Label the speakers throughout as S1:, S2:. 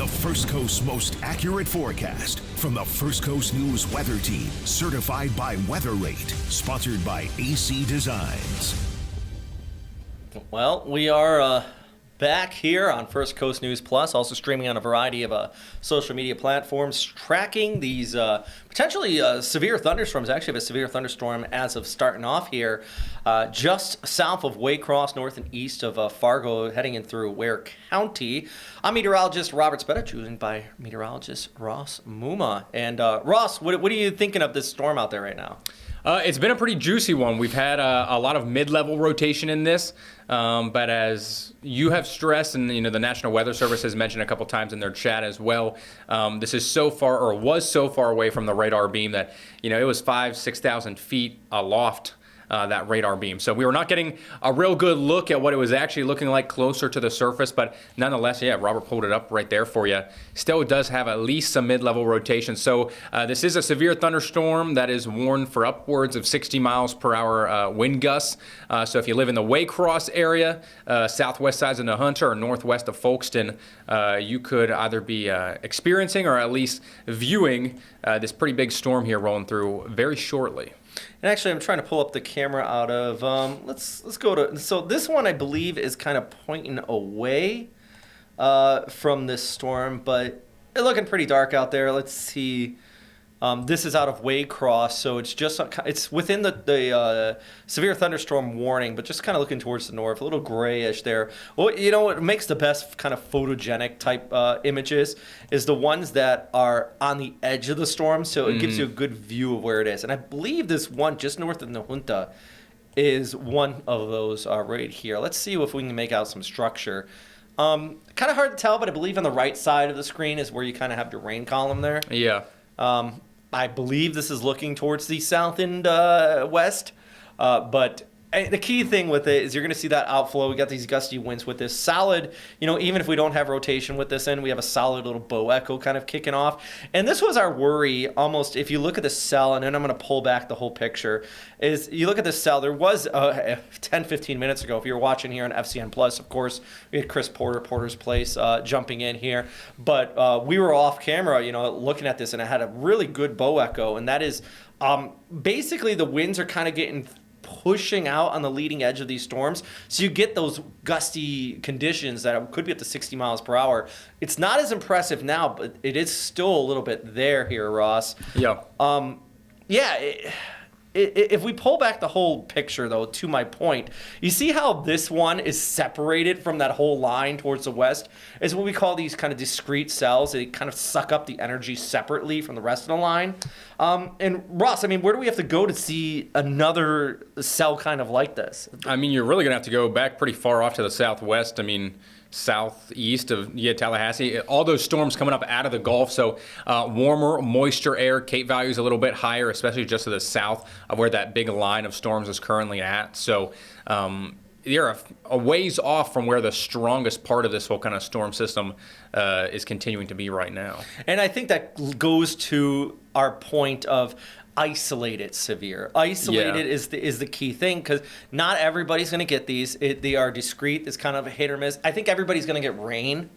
S1: The First Coast's most accurate forecast from the First Coast News Weather Team, certified by WeatherRate, sponsored by AC Designs.
S2: Well, we are back here on First Coast News Plus, also streaming on a variety of social media platforms, tracking these potentially severe thunderstorms. Actually, have a severe thunderstorm as of starting off here, just south of Waycross, north and east of Fargo, heading in through Ware County. I'm meteorologist Robert Speta, joined by meteorologist Ross Muma. And Ross, what are you thinking of this storm out there right now?
S3: It's been a pretty juicy one. We've had a lot of mid-level rotation in this, but as you have stressed, and the National Weather Service has mentioned a couple times in their chat as well, this is so far, or was so far away from the radar beam that it was 5,000-6,000 feet aloft. That radar beam. So we were not getting a real good look at what it was actually looking like closer to the surface, but nonetheless, yeah, Robert pulled it up right there for you. Still does have at least some mid-level rotation. So this is a severe thunderstorm that is warned for upwards of 60 miles per hour wind gusts. So if you live in the Waycross area, southwest sides of Nahunta or northwest of Folkston, you could either be experiencing or at least viewing this pretty big storm here rolling through very shortly.
S2: And actually, I'm trying to pull up the camera out of, let's go to, so this one I believe is kind of pointing away from this storm, but it's looking pretty dark out there. Let's see. This is out of Waycross, so it's within the severe thunderstorm warning, but just kind of looking towards the north, a little grayish there. Well, what makes the best kind of photogenic type images is the ones that are on the edge of the storm, so it gives you a good view of where it is. And I believe this one just north of Nahunta is one of those right here. Let's see if we can make out some structure. Kind of hard to tell, but I believe on the right side of the screen is where you kind of have the rain column there.
S3: Yeah.
S2: I believe this is looking towards the south and west, but the key thing with it is you're going to see that outflow. We got these gusty winds with this solid, even if we don't have rotation with this end, we have a solid little bow echo kind of kicking off. And this was our worry almost, if you look at the cell, and then I'm going to pull back the whole picture, is you look at the cell, there was 10, 15 minutes ago, if you were watching here on FCN Plus, of course, we had Chris Porter's Place jumping in here, but we were off camera, looking at this, and it had a really good bow echo, and that is basically the winds are kind of getting pushing out on the leading edge of these storms. So you get those gusty conditions that could be up to 60 miles per hour. It's not as impressive now, but it is still a little bit there here, Ross.
S3: Yeah.
S2: If we pull back the whole picture, though, to my point, you see how this one is separated from that whole line towards the west? Is what we call these kind of discrete cells. They kind of suck up the energy separately from the rest of the line. And Ross, where do we have to go to see another cell kind of like this?
S3: You're really going to have to go back pretty far off to the southwest. Southeast of Tallahassee, all those storms coming up out of the Gulf, so warmer, moisture air, Cape values a little bit higher, especially just to the south of where that big line of storms is currently at. So you're a ways off from where the strongest part of this whole kind of storm system is continuing to be right now. And
S2: I think that goes to our point of isolated severe. Isolated is the key thing, because not everybody's going to get these. They are discrete. It's kind of a hit or miss. I think everybody's going to get rain,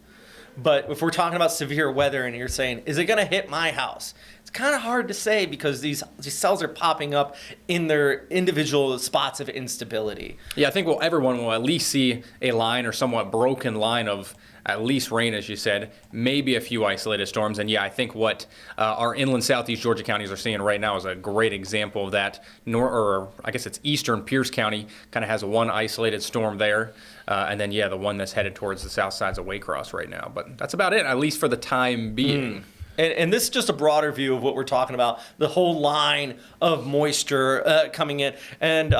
S2: but if we're talking about severe weather and you're saying, is it going to hit my house? It's kind of hard to say, because these cells are popping up in their individual spots of instability.
S3: Yeah, I think everyone will at least see a line or somewhat broken line of at least rain, as you said, maybe a few isolated storms. And yeah, I think what our inland southeast Georgia counties are seeing right now is a great example of that. I guess it's eastern Pierce County kind of has one isolated storm there. And then, the one that's headed towards the south sides of Waycross right now. But that's about it, at least for the time being.
S2: And this is just a broader view of what we're talking about, the whole line of moisture coming in. And,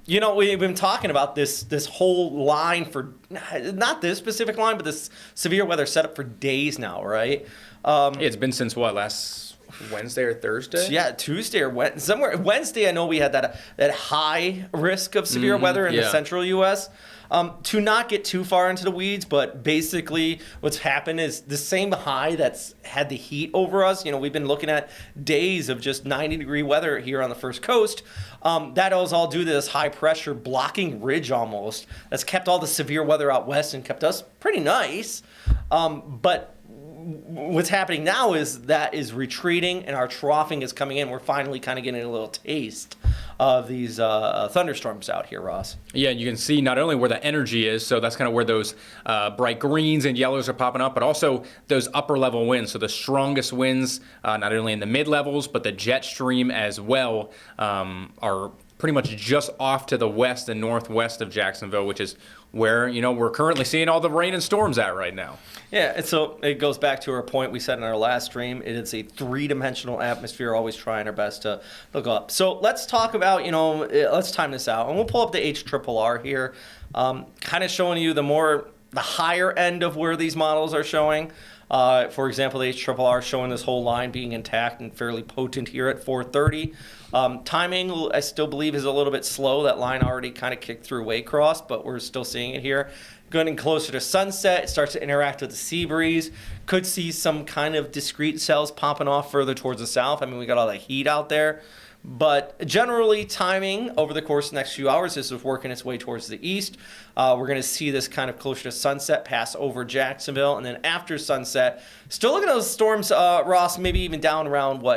S2: we've been talking about this whole line for, not this specific line, but this severe weather setup for days now, right?
S3: It's been since last Wednesday or Thursday?
S2: Yeah, Tuesday or Wednesday. Somewhere Wednesday, I know we had that high risk of severe weather in the central U.S., to not get too far into the weeds, but basically what's happened is the same high that's had the heat over us. We've been looking at days of just 90-degree weather here on the First Coast. That was all due to this high pressure blocking ridge almost that's kept all the severe weather out west and kept us pretty nice. But what's happening now is that is retreating and our troughing is coming in. We're finally kind of getting a little taste of these thunderstorms out here, Ross.
S3: Yeah, you can see not only where the energy is, so that's kind of where those bright greens and yellows are popping up, but also those upper level winds. So the strongest winds, not only in the mid levels, but the jet stream as well, are pretty much just off to the west and northwest of Jacksonville, which is where, we're currently seeing all the rain and storms at right now.
S2: Yeah, and so it goes back to our point we said in our last stream. It is a three-dimensional atmosphere, always trying our best to look up. So let's talk about, let's time this out. And we'll pull up the HRRR here, kind of showing you the higher end of where these models are showing. For example, the HRRR showing this whole line being intact and fairly potent here at 4:30. Timing, I still believe, is a little bit slow. That line already kind of kicked through Waycross, but we're still seeing it here. Getting closer to sunset, it starts to interact with the sea breeze. Could see some kind of discrete cells popping off further towards the south. I mean, we got all that heat out there. But generally, timing over the course of the next few hours, this is working its way towards the east. We're going to see this kind of closer to sunset pass over Jacksonville. And then after sunset, still looking at those storms, Ross, maybe even down around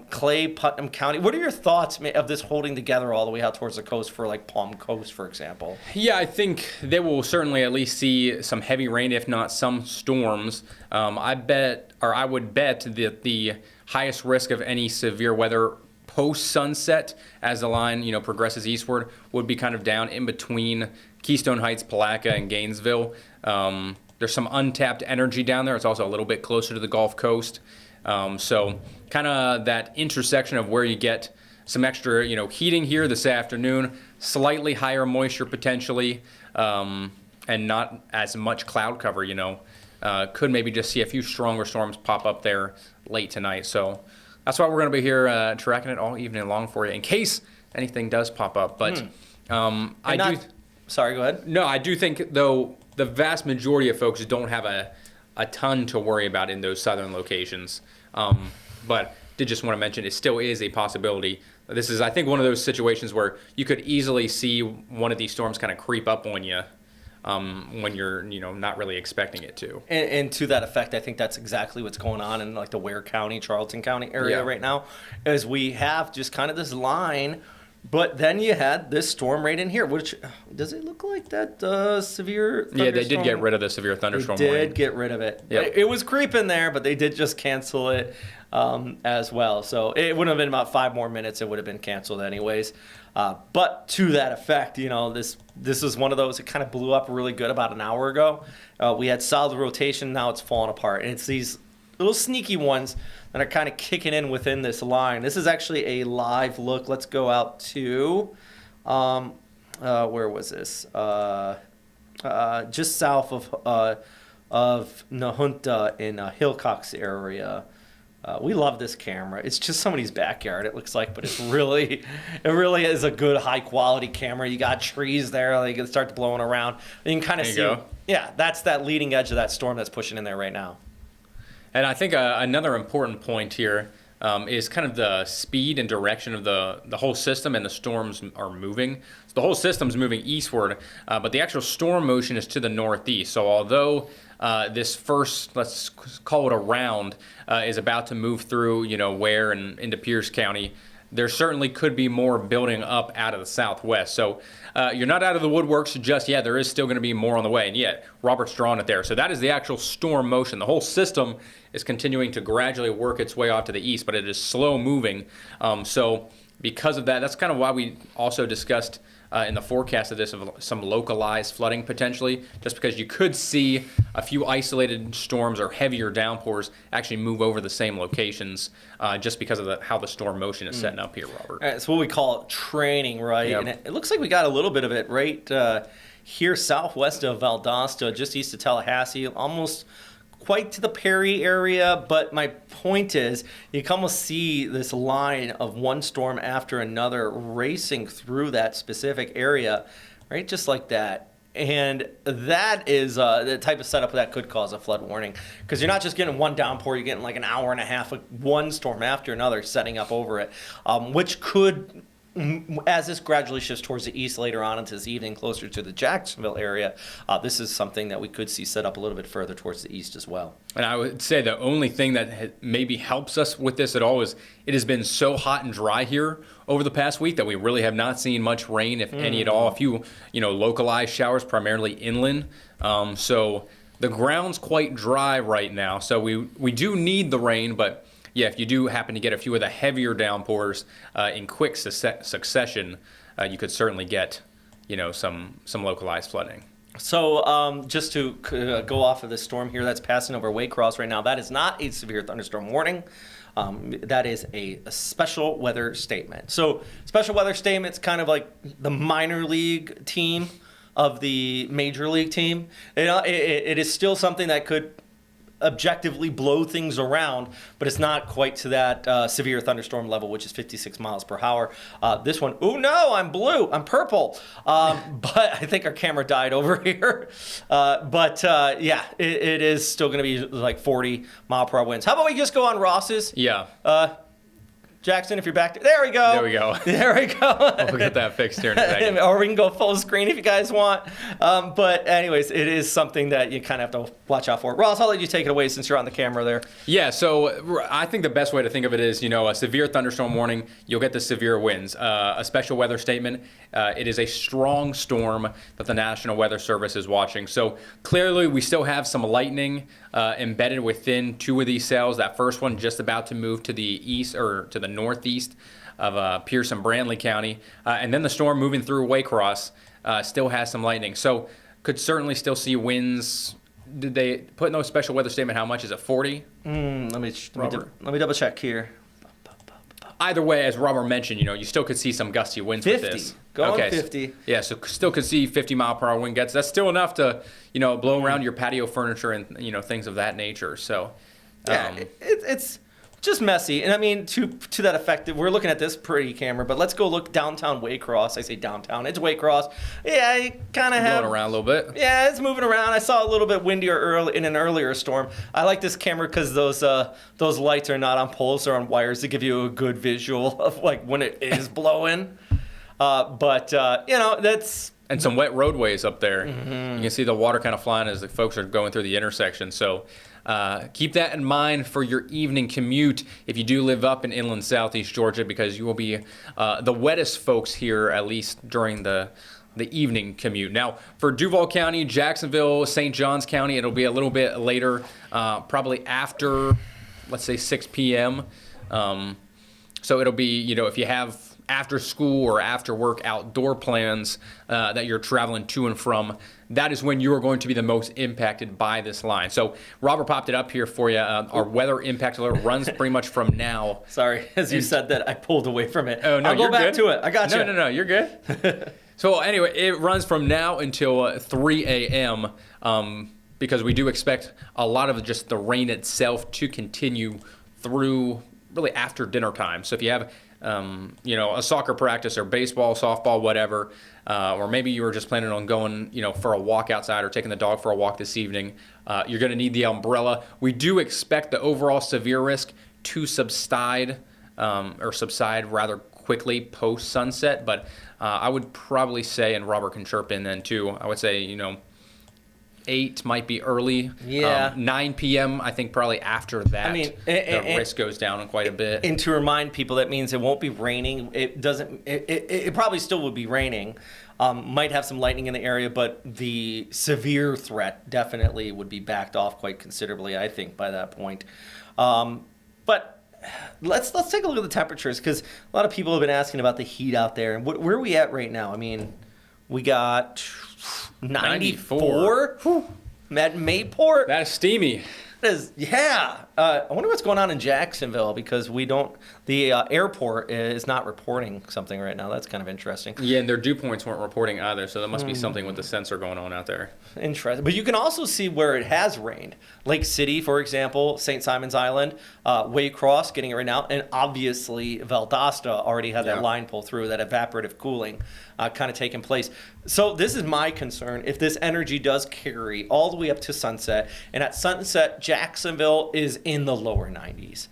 S2: Clay, Putnam County. What are your thoughts of this holding together all the way out towards the coast for like Palm Coast, for example?
S3: Yeah, I think they will certainly at least see some heavy rain, if not some storms. I would bet that the highest risk of any severe weather post-sunset as the line, progresses eastward would be kind of down in between Keystone Heights, Palatka, and Gainesville. There's some untapped energy down there. It's also a little bit closer to the Gulf Coast. So kind of that intersection of where you get some extra, heating here this afternoon, slightly higher moisture potentially, and not as much cloud cover, could maybe just see a few stronger storms pop up there late tonight. So that's why we're going to be here tracking it all evening long for you in case anything does pop up. But
S2: sorry, go ahead.
S3: No, I do think, though, the vast majority of folks don't have a ton to worry about in those southern locations. But did just want to mention it still is a possibility. This is, I think, one of those situations where you could easily see one of these storms kind of creep up on you when you're not really expecting it to.
S2: And to that effect, I think that's exactly what's going on in like the Ware County, Charlton County area right now, is we have just kind of this line. But then you had this storm right in here, which, does it look like that severe thunderstorm?
S3: Yeah, they did get rid of the severe thunderstorm
S2: warning. They
S3: warning.
S2: did get rid of it.
S3: Yep.
S2: It was creeping there, but they did just cancel it as well. So it would have been about 5 more minutes. It would have been canceled anyways. But to that effect, this is one of those that kind of blew up really good about an hour ago. We had solid rotation. Now it's falling apart. And it's these little sneaky ones that are kind of kicking in within this line. This is actually a live look. Let's go out to, where was this? Just south of Nahunta in Hillcox area. We love this camera. It's just somebody's backyard, it looks like, but it really is a good high quality camera. You got trees there, they can start blowing around. You can kind of see,
S3: go.
S2: Yeah, that's that leading edge of that storm that's pushing in there right now.
S3: And I think another important point here is kind of the speed and direction of the whole system, and the storms are moving. So the whole system's moving eastward, but the actual storm motion is to the northeast. So although this first, let's call it a round, is about to move through, Ware and into Pierce County, there certainly could be more building up out of the southwest. So you're not out of the woodworks just yet. There is still going to be more on the way. And yet, Robert's drawn it there. So that is the actual storm motion. The whole system is continuing to gradually work its way off to the east, but it is slow moving. So because of that, that's kind of why we also discussed in the forecast of this of some localized flooding potentially, just because you could see a few isolated storms or heavier downpours actually move over the same locations just because of how the storm motion is setting up here, Robert.
S2: It's what we call training, right?
S3: Yep.
S2: And it looks like we got a little bit of it right here southwest of Valdosta, just east of Tallahassee, almost quite to the Perry area. But my point is, you can almost see this line of one storm after another racing through that specific area, right? Just like that. And that is the type of setup that could cause a flood warning, because you're not just getting one downpour, you're getting like an hour and a half of one storm after another setting up over it, which could as this gradually shifts towards the east later on into this evening, closer to the Jacksonville area, this is something that we could see set up a little bit further towards the east as well.
S3: And I would say the only thing that maybe helps us with this at all is it has been so hot and dry here over the past week that we really have not seen much rain, if any at all. A few, localized showers, primarily inland. So the ground's quite dry right now. So we do need the rain, but yeah, if you do happen to get a few of the heavier downpours in quick succession, you could certainly get, some localized flooding.
S2: So just to go off of this storm here that's passing over Waycross right now, that is not a severe thunderstorm warning. That is a special weather statement. So special weather statement's kind of like the minor league team of the major league team. It is still something that could objectively blow things around, but it's not quite to that severe thunderstorm level, which is 56 miles per hour. This one, oh no, I'm blue, I'm purple. But I think our camera died over here. Yeah, it is still going to be like 40 mile per hour winds. How about we just go on Ross's?
S3: Yeah.
S2: Jackson, if you're back there we go.
S3: There we go.
S2: There we go.
S3: We'll get that fixed here in a second.
S2: Or we can go full screen if you guys want. But anyways, it is something that you kind of have to watch out for. Ross, I'll let you take it away since you're on the camera there.
S3: Yeah, so I think the best way to think of it is, a severe thunderstorm warning, you'll get the severe winds. A special weather statement, it is a strong storm that the National Weather Service is watching. So clearly we still have some lightning embedded within two of these cells. That first one just about to move to the east or to the northeast of Pierce and Brandley County. And then the storm moving through Waycross still has some lightning. So could certainly still see winds. Did they put in those special weather statement? How much is it? 40?
S2: Let me double check here.
S3: Either way, as Robert mentioned, you still could see some gusty winds
S2: 50.
S3: with this.
S2: Going 50.
S3: Yeah, so still could see 50 mile per hour wind gusts. That's still enough to, blow around your patio furniture and, things of that nature. So,
S2: yeah, it's just messy. And I mean, to that effect, we're looking at this pretty camera, but let's go look downtown Waycross. I say downtown, it's Waycross. Yeah, you kind of have
S3: blowing around a little bit.
S2: Yeah, it's moving around. I saw a little bit windier in an earlier storm. I like this camera because those lights are not on poles, they're on wires to give you a good visual of like when it is blowing. That's.
S3: And some wet roadways up there.
S2: Mm-hmm.
S3: You can see the water kind of flying as the folks are going through the intersection. So keep that in mind for your evening commute if you do live up in inland southeast Georgia, because you will be the wettest folks here, at least during the evening commute. Now, for Duval County, Jacksonville, St. Johns County, it'll be a little bit later, probably after, let's say, 6 p.m. So it'll be, if you have after school or after work outdoor plans that you're traveling to and from, that is when you are going to be the most impacted by this line. So Robert popped it up here for you. Our weather impact alert runs pretty much from now.
S2: Sorry, as you said that, I pulled away from it.
S3: Oh, no,
S2: I'll go back to it. I got you.
S3: No, you're good. So anyway, it runs from now until 3 a.m. Because we do expect a lot of just the rain itself to continue through really after dinner time. So if you have a soccer practice or baseball, softball, whatever, or maybe you were just planning on going, for a walk outside or taking the dog for a walk this evening, you're going to need the umbrella. We do expect the overall severe risk to subside rather quickly post sunset, but I would probably say, and Robert can chirp in then too, I would say, 8 might be early.
S2: Yeah.
S3: 9 p.m. I think probably after that, the risk goes down quite a bit.
S2: And to remind people, that means it won't be raining. It doesn't. It probably still will be raining. Might have some lightning in the area, but the severe threat definitely would be backed off quite considerably, I think, by that point. But let's take a look at the temperatures, because a lot of people have been asking about the heat out there. And where are we at right now? I mean, we got 94 at Mayport.
S3: That is steamy.
S2: That is, yeah. I wonder what's going on in Jacksonville, because the airport is not reporting something right now. That's kind of interesting.
S3: Yeah, and their dew points weren't reporting either, so there must be something with the sensor going on out there.
S2: Interesting. But you can also see where it has rained. Lake City, for example, St. Simon's Island, Waycross getting it right now, and obviously Valdosta already had that line pull through, that evaporative cooling kind of taking place. So this is my concern. If this energy does carry all the way up to sunset, and at sunset, Jacksonville is in the lower 90s.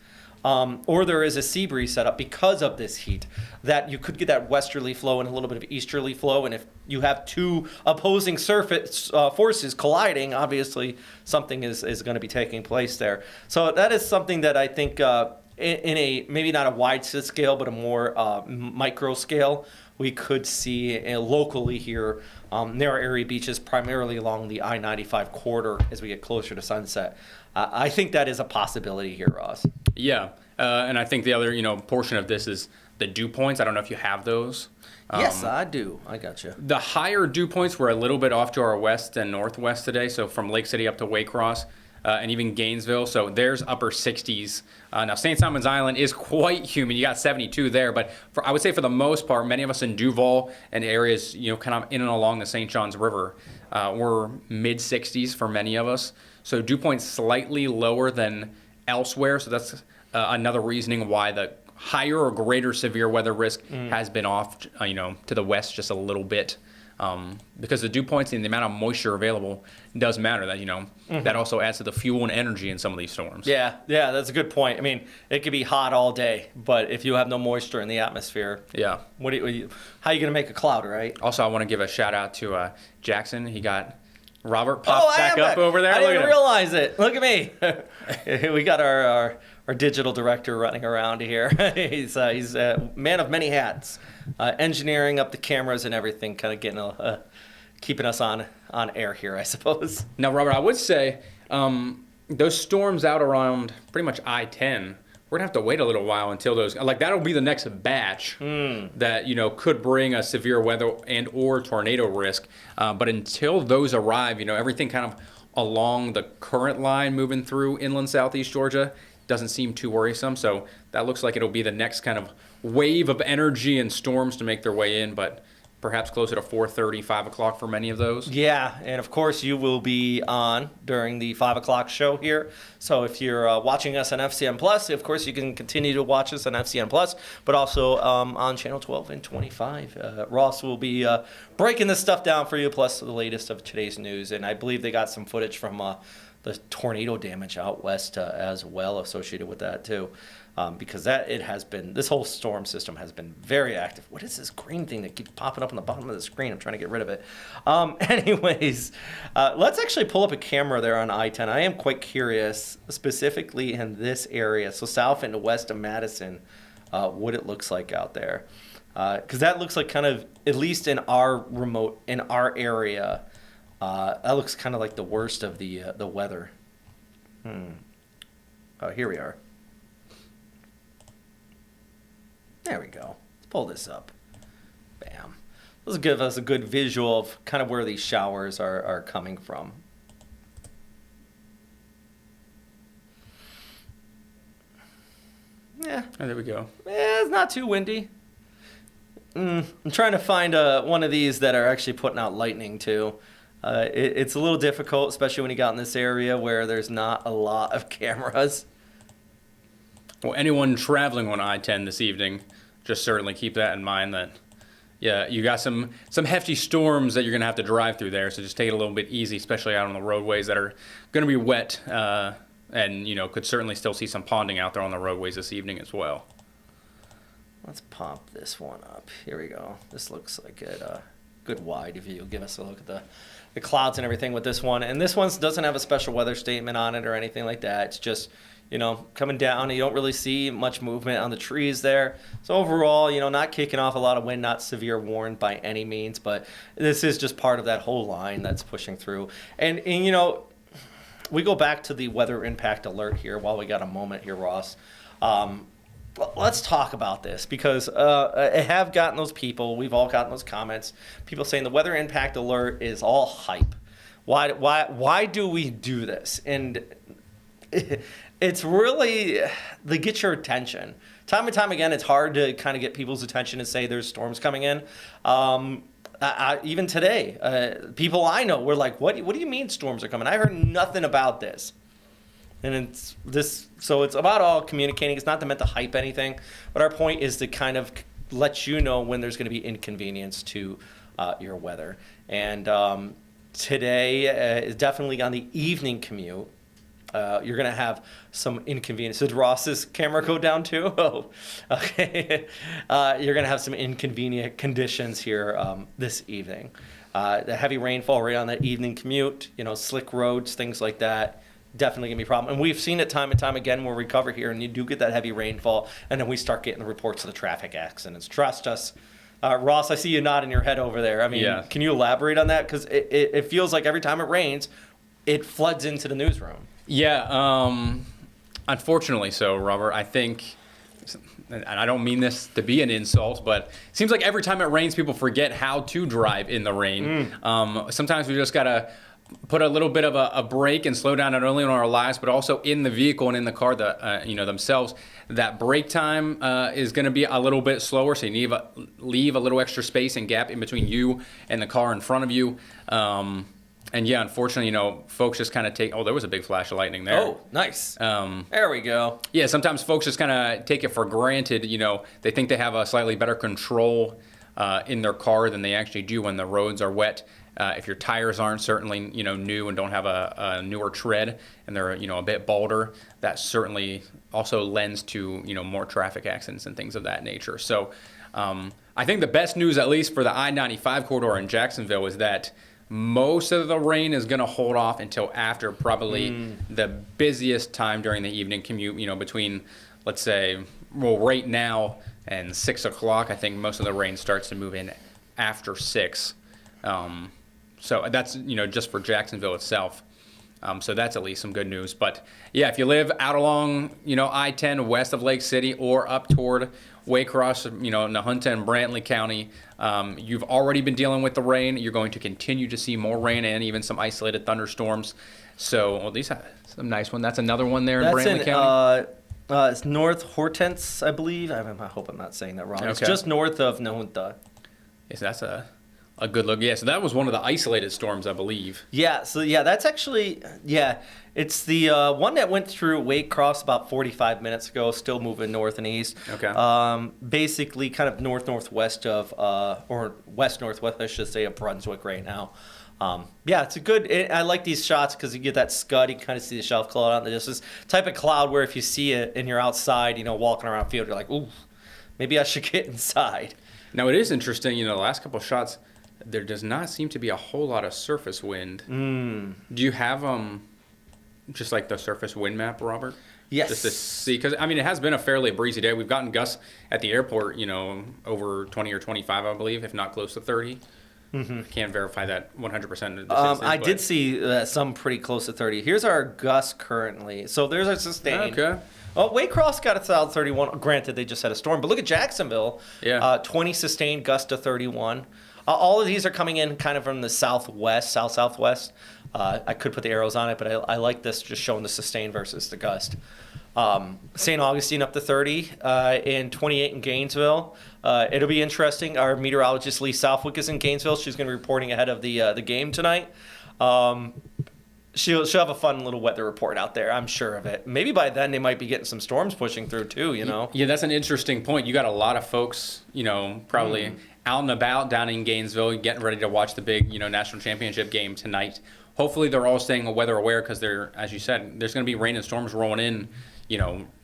S2: or there is a sea breeze set up because of this heat, that you could get that westerly flow and a little bit of easterly flow. And if you have two opposing surface forces colliding, obviously something is going to be taking place there. So that is something that I think in a maybe not a wide scale, but a more micro scale, we could see locally here near our area beaches, primarily along the I-95 corridor as we get closer to sunset. I think that is a possibility here, Ross.
S3: Yeah, and I think the other portion of this is the dew points. I don't know if you have those.
S2: Yes, I do. I got you.
S3: The higher dew points were a little bit off to our west and northwest today, so from Lake City up to Waycross. And even Gainesville, so there's upper 60s. Now, St. Simon's Island is quite humid. You got 72 there, but I would say for the most part, many of us in Duval and areas, kind of in and along the St. Johns River, we're mid 60s for many of us. So dew point's slightly lower than elsewhere, so that's another reasoning why the higher or greater severe weather risk has been off, to the west just a little bit. Because the dew points and the amount of moisture available does matter. That that also adds to the fuel and energy in some of these storms.
S2: Yeah, that's a good point. I mean, it could be hot all day, but if you have no moisture in the atmosphere,
S3: yeah,
S2: how are you going to make a cloud, right?
S3: Also, I want to give a shout out to Jackson. He got Robert popped back up over there.
S2: I didn't realize it. Look at me. We got our digital director running around here. He's a man of many hats, engineering up the cameras and everything, kind of getting keeping us on air here, I suppose.
S3: Now, Robert, I would say those storms out around pretty much I-10, we're gonna have to wait a little while until those, that'll be the next batch that could bring a severe weather and or tornado risk. But until those arrive, everything kind of along the current line moving through inland southeast Georgia doesn't seem too worrisome. So that looks like it'll be the next kind of wave of energy and storms to make their way in, but perhaps closer to 4:30, 5 o'clock for many of those.
S2: Yeah, and of course you will be on during the 5 o'clock show here. So if you're watching us on FCN Plus, of course you can continue to watch us on FCN Plus, but also on Channel 12 and 25. Ross will be breaking this stuff down for you, plus the latest of today's news. And I believe they got some footage from the tornado damage out west as well associated with that too. Because this whole storm system has been very active. What is this green thing that keeps popping up on the bottom of the screen? I'm trying to get rid of it. Anyways, let's actually pull up a camera there on I-10. I am quite curious, specifically in this area, so south and west of Madison, what it looks like out there. Because that looks like kind of, at least in our area, that looks kind of like the worst of the weather. Oh, here we are. There we go. Let's pull this up. Bam. This will give us a good visual of kind of where these showers are coming from. Yeah.
S3: Oh, there we go.
S2: It's not too windy. I'm trying to find one of these that are actually putting out lightning too. It's a little difficult, especially when you got in this area where there's not a lot of cameras.
S3: Well, anyone traveling on I-10 this evening, just certainly keep that in mind that, you got some hefty storms that you're going to have to drive through there, so just take it a little bit easy, especially out on the roadways that are going to be wet, and, could certainly still see some ponding out there on the roadways this evening as well.
S2: Let's pop this one up. Here we go. This looks like a good wide view. Give us a look at the clouds and everything with this one. And this one doesn't have a special weather statement on it or anything like that. It's just, coming down. You don't really see much movement on the trees there. So overall, not kicking off a lot of wind, not severe warned by any means. But this is just part of that whole line that's pushing through. And we go back to the weather impact alert here while we got a moment here, Ross. Let's talk about this because I have gotten those people. We've all gotten those comments. People saying the weather impact alert is all hype. Why do we do this? And it's really to get your attention. Time and time again, it's hard to kind of get people's attention and say there's storms coming in. Even today, people I know were like, "What do you mean storms are coming? I heard nothing about this." And so it's about all communicating. It's not meant to hype anything, but our point is to kind of let you know when there's going to be inconvenience to your weather. And today is definitely on the evening commute. You're going to have some inconvenience. Did Ross's camera go down too? Oh, okay. You're going to have some inconvenient conditions here this evening. The heavy rainfall right on that evening commute, slick roads, things like that. Definitely going to be a problem. And we've seen it time and time again where we cover here and you do get that heavy rainfall and then we start getting the reports of the traffic accidents. Trust us. Ross, I see you nodding your head over there. I mean, Can you elaborate on that? Because it feels like every time it rains, it floods into the newsroom.
S3: Yeah, unfortunately so, Robert. I think, and I don't mean this to be an insult, but it seems like every time it rains, people forget how to drive in the rain. Sometimes we just got to put a little bit of a break and slow down not only in our lives, but also in the vehicle and in the car themselves. That brake time is going to be a little bit slower, so you need to leave a little extra space and gap in between you and the car in front of you. And yeah, unfortunately, folks just kind of take. Oh, there was a big flash of lightning there.
S2: Oh, nice. There we go.
S3: Yeah, sometimes folks just kind of take it for granted. They think they have a slightly better control in their car than they actually do when the roads are wet. If your tires aren't certainly new and don't have a newer tread and they're a bit balder, that certainly also lends to more traffic accidents and things of that nature. So I think the best news, at least for the I-95 corridor in Jacksonville, is that most of the rain is going to hold off until after probably the busiest time during the evening commute. Between, let's say, right now and 6 o'clock. I think most of the rain starts to move in after 6. So that's, just for Jacksonville itself. So that's at least some good news. But yeah, if you live out along, I-10 west of Lake City or up toward Waycross, Nahunta and Brantley County, you've already been dealing with the rain. You're going to continue to see more rain and even some isolated thunderstorms. So these are some nice one. That's another one there in Brantley County.
S2: It's North Hortense, I believe. I hope I'm not saying that wrong. Okay. It's just north of Nahunta.
S3: Yes, that's a good look. Yeah, so that was one of the isolated storms, I believe.
S2: Yeah, so that's actually, it's the one that went through Waycross about 45 minutes ago, still moving north and east.
S3: Okay.
S2: Basically kind of north-northwest of, or west-northwest, I should say, of Brunswick right now. It's a good, I like these shots because you get that scud, you kind of see the shelf cloud out in the distance. Type of cloud where if you see it and you're outside, walking around the field, you're like, ooh, maybe I should get inside.
S3: Now, it is interesting, the last couple of shots, there does not seem to be a whole lot of surface wind. Do you have just like the surface wind map, Robert?
S2: Yes.
S3: Just to see, because it has been a fairly breezy day. We've gotten gusts at the airport, over 20 or 25, I believe, if not close to 30. I can't verify that 100%.
S2: I did see some pretty close to 30. Here's our gust currently. So there's our sustained.
S3: Okay.
S2: Well, Waycross got a solid 31. Granted, they just had a storm, but look at Jacksonville.
S3: Yeah.
S2: 20 sustained, gust to 31. All of these are coming in kind of from the southwest, southwest. I could put the arrows on it, but I like this just showing the sustained versus the gust. St. Augustine up to 30 and 28 in Gainesville. It'll be interesting. Our meteorologist Lee Southwick is in Gainesville. She's going to be reporting ahead of the game tonight. She'll have a fun little weather report out there. I'm sure of it. Maybe by then they might be getting some storms pushing through too.
S3: Yeah, that's an interesting point. You got a lot of folks, probably out and about down in Gainesville, getting ready to watch the big, national championship game tonight. Hopefully they're all staying weather aware because as you said, there's going to be rain and storms rolling in,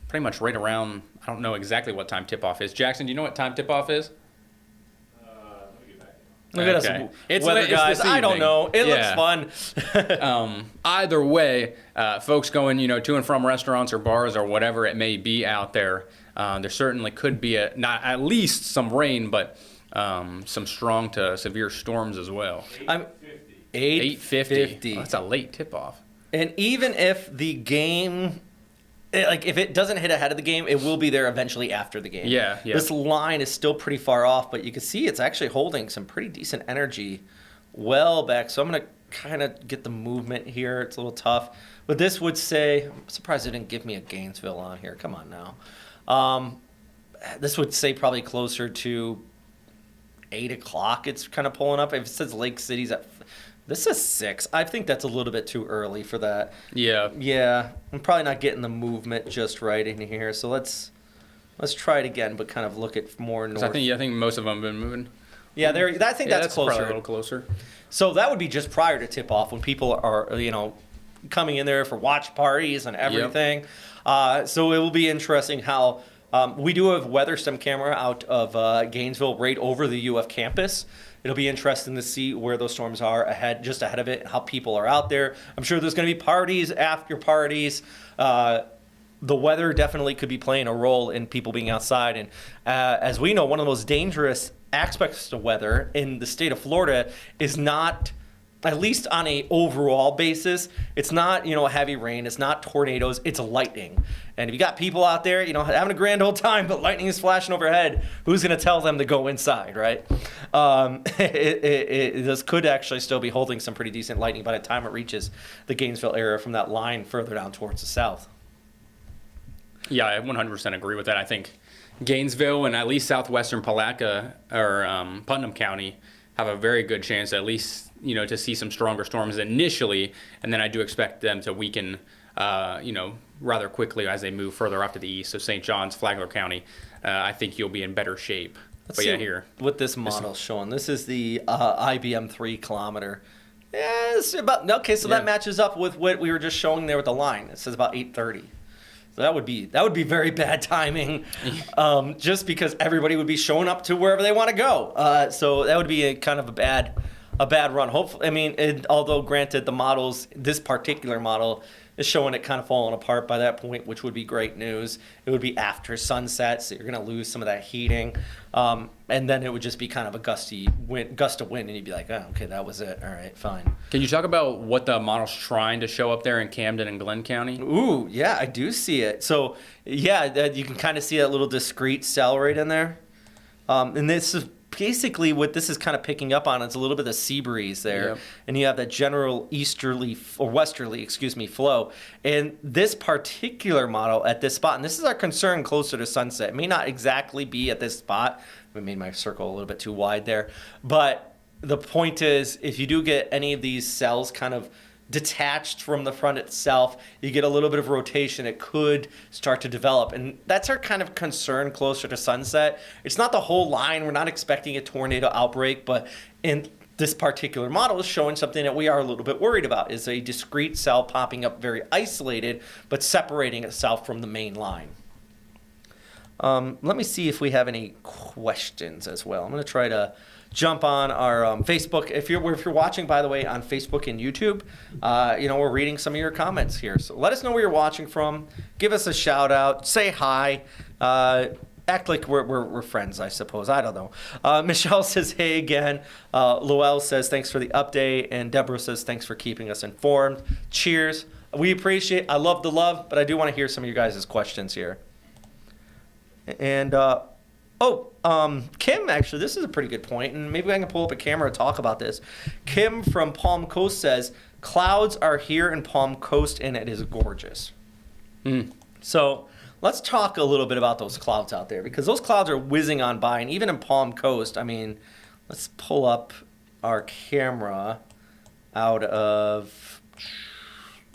S3: pretty much right around, I don't know exactly what time tip-off is. Jackson, do you know what time tip-off is?
S2: Look at us, weather guys. I don't know. It looks fun.
S3: Either way, folks going, to and from restaurants or bars or whatever it may be out there, there certainly could be not at least some rain, but some strong to severe storms as well. 8:50. Oh, that's a late tip-off.
S2: And even if the game, if it doesn't hit ahead of the game, it will be there eventually after the game.
S3: Yeah.
S2: This line is still pretty far off, but you can see it's actually holding some pretty decent energy well back. So I'm going to kind of get the movement here. It's a little tough. But this would say, I'm surprised they didn't give me a Gainesville on here. Come on now. This would say probably closer to 8 o'clock. It's kind of pulling up. If it says Lake City's at... This is 6. I think that's a little bit too early for that.
S3: Yeah.
S2: I'm probably not getting the movement just right in here. So let's try it again, but kind of look at more north.
S3: I think most of them have been moving.
S2: Yeah, that's closer.
S3: Probably a little closer.
S2: So that would be just prior to tip off when people are, coming in there for watch parties and everything. So it will be interesting how we do have weather sim camera out of Gainesville right over the UF campus. It'll be interesting to see where those storms are just ahead of it, how people are out there. I'm sure there's going to be parties, after parties. The weather definitely could be playing a role in people being outside. And as we know, one of the most dangerous aspects of weather in the state of Florida is not, at least on a overall basis, it's not, heavy rain, it's not tornadoes, it's lightning. And if you got people out there, having a grand old time, but lightning is flashing overhead, who's going to tell them to go inside, right? This could actually still be holding some pretty decent lightning by the time it reaches the Gainesville area from that line further down towards the south.
S3: Yeah, I 100% agree with that. I think Gainesville and at least southwestern Palatka or Putnam County have a very good chance at least, to see some stronger storms initially, and then I do expect them to weaken, rather quickly as they move further up to the east. So St. John's, Flagler County, I think you'll be in better shape.
S2: Let's see here what this model's showing. This is the IBM 3 kilometer. Yeah, it's about okay. So that matches up with what we were just showing there with the line. It says about 8:30. So that would be very bad timing, just because everybody would be showing up to wherever they want to go. So that would be a kind of a bad run. Hopefully, although granted, this particular model is showing it kind of falling apart by that point, which would be great news. It would be after sunset, so you're going to lose some of that heating, and then it would just be kind of a gust of wind, and you'd be like, oh, okay, that was it. All right, fine.
S3: Can you talk about what the model's trying to show up there in Camden and Glenn County?
S2: Ooh, yeah, I do see it. So, yeah, you can kind of see that little discrete cell right in there. And this is basically what this is kind of picking up on. It's a little bit of sea breeze there. Yep. And you have that general westerly flow. And this particular model at this spot, and this is our concern closer to sunset. It may not exactly be at this spot. I made my circle a little bit too wide there. But the point is, if you do get any of these cells kind of detached from the front itself, you get a little bit of rotation, it could start to develop. And that's our kind of concern closer to sunset. It's not the whole line. We're not expecting a tornado outbreak, but in this particular model is showing something that we are a little bit worried about, is a discrete cell popping up very isolated, but separating itself from the main line. Let me see if we have any questions as well. I'm going to try to jump on our Facebook. If you're watching, by the way, on Facebook and YouTube, we're reading some of your comments here. So let us know where you're watching from. Give us a shout out. Say hi. Act like we're friends, I suppose. I don't know. Michelle says, hey again. Loel says, thanks for the update. And Deborah says, thanks for keeping us informed. Cheers. We appreciate, I love the love, but I do want to hear some of you guys' questions here. And, Kim, actually, this is a pretty good point, and maybe I can pull up a camera and talk about this. Kim from Palm Coast says, clouds are here in Palm Coast, and it is gorgeous. So let's talk a little bit about those clouds out there, because those clouds are whizzing on by, and even in Palm Coast, let's pull up our camera out of...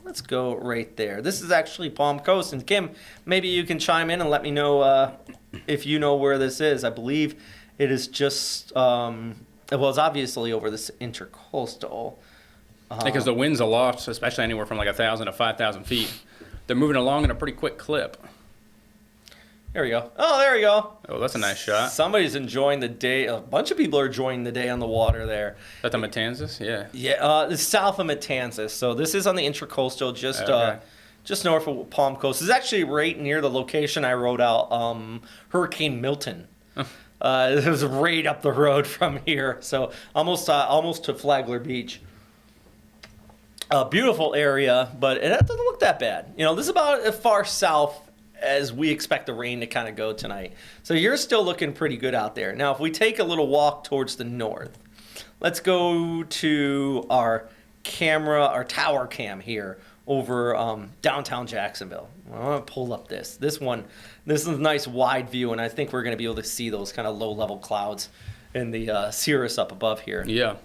S2: Let's go right there. This is actually Palm Coast. And Kim, maybe you can chime in and let me know if you know where this is. I believe it is just, it's obviously over this intercoastal.
S3: Because the wind's aloft, especially anywhere from like 1,000 to 5,000 feet. They're moving along in a pretty quick clip.
S2: There we go. Oh, there we go.
S3: Oh, that's a nice shot.
S2: Somebody's enjoying the day. A bunch of people are enjoying the day on the water there.
S3: Is that the Matanzas? Yeah.
S2: Yeah, it's south of Matanzas. So this is on the intercoastal, just north of Palm Coast. It's actually right near the location I wrote out, Hurricane Milton. It was right up the road from here, so almost to Flagler Beach. A beautiful area, but it doesn't look that bad. This is about as far south as we expect the rain to kind of go tonight. So you're still looking pretty good out there. Now, if we take a little walk towards the north, let's go to our tower cam here over downtown Jacksonville. I'm going to pull up this. This is a nice wide view, and I think we're going to be able to see those kind of low-level clouds in the cirrus up above here.
S3: Yeah.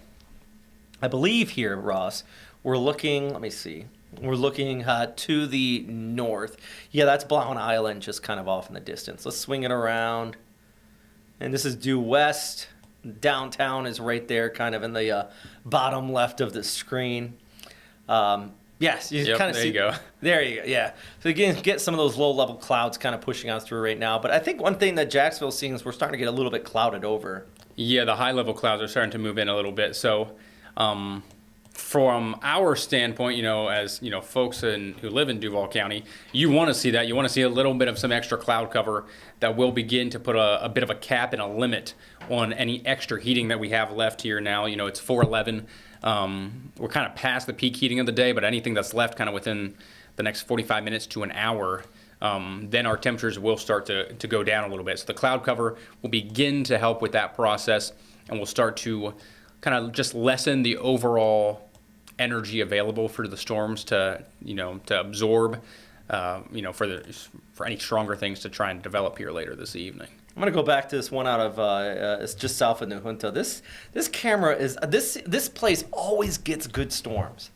S2: I believe here, Ross, we're looking, let me see. We're looking to the north. Yeah, that's Blount Island, just kind of off in the distance. Let's swing it around. And this is due west. Downtown is right there, kind of in the bottom left of the screen. Yeah, Yes, you
S3: Yep,
S2: kind of
S3: there
S2: see.
S3: you go.
S2: There you go. Yeah. So again, get some of those low-level clouds kind of pushing on through right now. But I think one thing that Jacksonville's seeing is we're starting to get a little bit clouded over.
S3: Yeah, the high-level clouds are starting to move in a little bit. So, from our standpoint, as folks who live in Duval County, you want to see that. You want to see a little bit of some extra cloud cover that will begin to put a bit of a cap and a limit on any extra heating that we have left here now. It's 4:11. We're kind of past the peak heating of the day, but anything that's left kind of within the next 45 minutes to an hour, then our temperatures will start to go down a little bit. So the cloud cover will begin to help with that process, and we'll start to kind of just lessen the overall energy available for the storms to absorb, for any stronger things to try and develop here later this evening.
S2: I'm gonna go back to this one out of it's just south of New Junta. This camera is this place always gets good storms.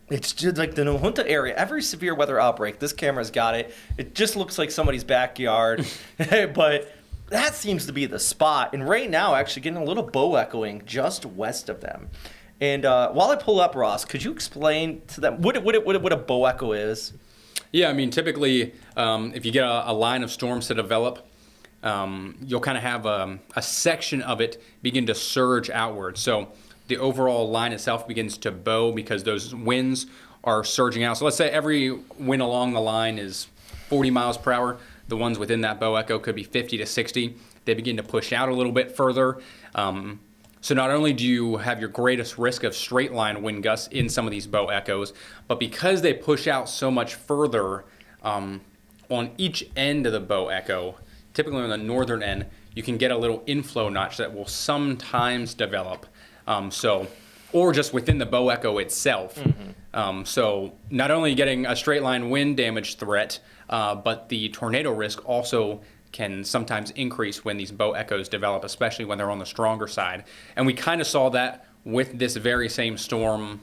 S2: It's just like the New Junta area. Every severe weather outbreak, this camera's got it. It just looks like somebody's backyard, but that seems to be the spot. And right now, actually getting a little bow echoing just west of them. And while I pull up, Ross, could you explain to them what a bow echo is?
S3: Yeah, I mean, typically, if you get a line of storms to develop, you'll kind of have a section of it begin to surge outward. So the overall line itself begins to bow because those winds are surging out. So let's say every wind along the line is 40 miles per hour. The ones within that bow echo could be 50 to 60. They begin to push out a little bit further. So not only do you have your greatest risk of straight line wind gusts in some of these bow echoes, but because they push out so much further on each end of the bow echo, typically on the northern end, you can get a little inflow notch that will sometimes develop. Or just within the bow echo itself. So not only getting a straight line wind damage threat, but the tornado risk also can sometimes increase when these bow echoes develop, especially when they're on the stronger side. And we kind of saw that with this very same storm,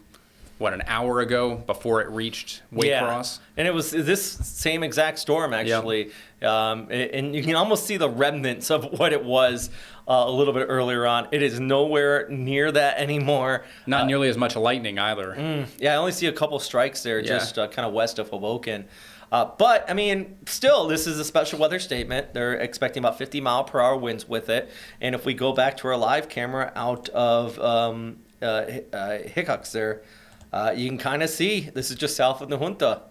S3: an hour ago before it reached Waycross?
S2: Yeah. And it was this same exact storm, actually. Yep. And you can almost see the remnants of what it was a little bit earlier on. It is nowhere near that anymore.
S3: Not nearly as much lightning either.
S2: Yeah, I only see a couple strikes there just kind of west of Hoboken. But, I mean, still, this is a special weather statement. They're expecting about 50-mile-per-hour winds with it. And if we go back to our live camera out of Hickox there, you can kind of see this is just south of the Junta.